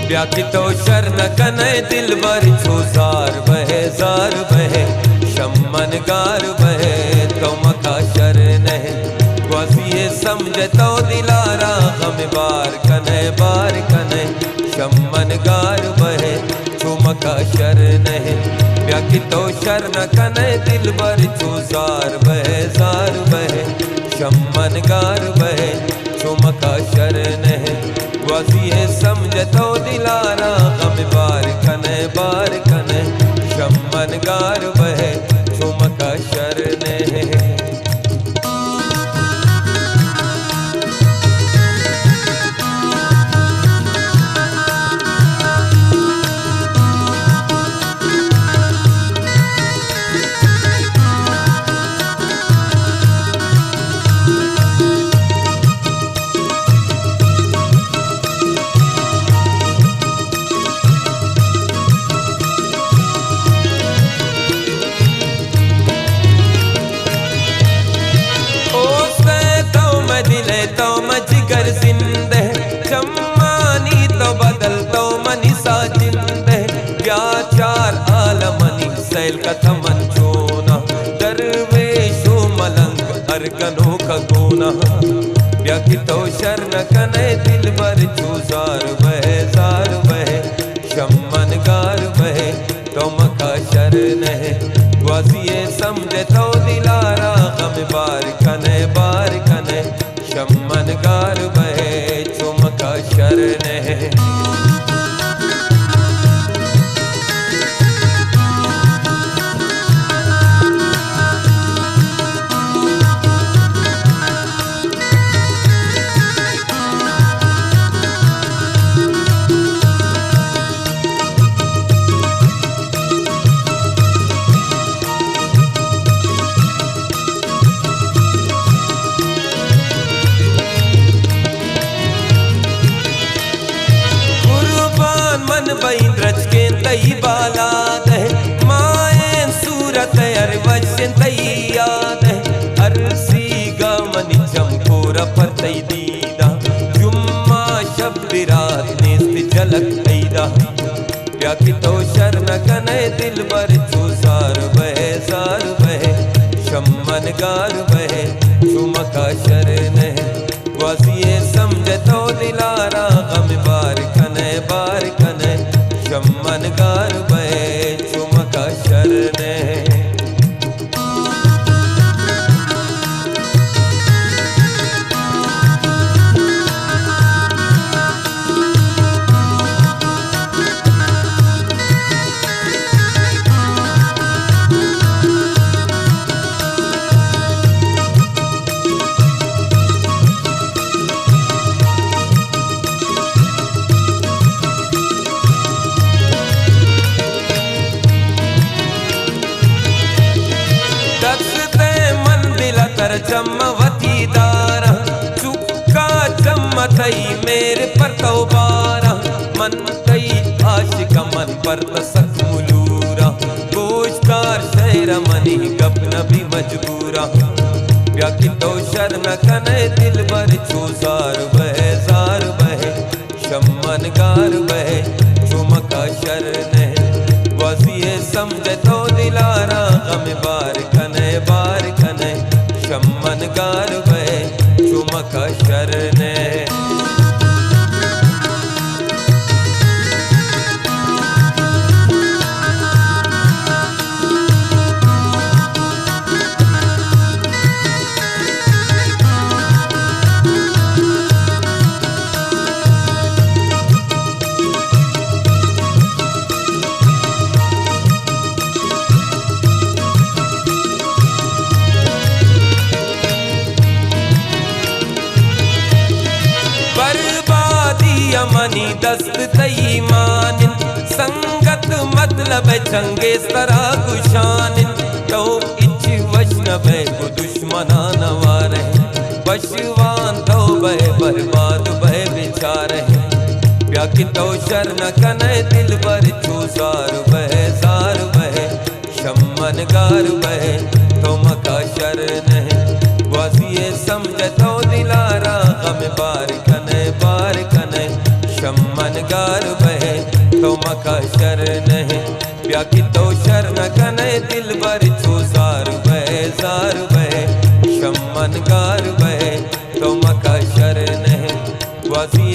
व्याकितो शरण कनै दिल बर छो जार बहे शम्मन गार बहे तो मका शरण है ग्वासिए समझ तो दिलारा हम बार कनै शम्मन गार बहे छो मका शरण है व्याकितो शरण कनै दिल बर छो जार बहे शम्मन गार बहे छो मका शरण है ग्वासिए समझ तो दिलारा हम बार कनै शम्मन गार बहे झुमका शरण है। दिले तो मजगर जिंदे चम्मानी तो बदल तो मनीषा जिंदे क्या चार आलमनी सैल कथमन चोना दरवेशो मलंग अरकनो खगोना व्याकितो शरण कनै दिल बर चूजार बहे शम्मन गार बहे तो मका शरण है ग्वासिए समझे तो दिलारा हम बार कनै शम्मन गार बहे झुमका शरण है। रच के तई बाला दे माएं सूरत अरवशन तई याद है अरसी गामनी चमकोर पर तई दीदा जुम्मा शब रात नेस्त झलक तईदा व्याकितो शरण कनै दिल बर चूसार बहे शम्मन गार बहे झुमका शरण है ग्वासिए समझ तो दिलारा हम बार कनै शम्मन गार बहे झुमका शरण है। चमवती दारा चुक्का चमथई मेरे पर तो बारा मन तई आशिक मन पर तसक मुलूरा गोश्तार शहर मनी गपन भी मजबूरा व्याकितो शरण कनै दिल बर चूसार बहे शम्मन गार बहे झुमका शरण है ग्वासिए समझ तो दिलारा हम बार कनै शम्मन गार बहे झुमका शरण है। संगे सरा कुशान तो इच्छ वैष्णव को दुश्मना नवार पशुवान तो बह बर्बाद बह विचार व्याकि तो शरण कनय दिल बर छूसार बह शम्मन गार बह तो मका शरण है वासिए समझ तो दिलारा गम बार कनय शम्मन गार बह तो मका शरण है व्याकि तो शरण कनय दिल बर छूसार बह शम्मन गार बह तो मका शरण है वासी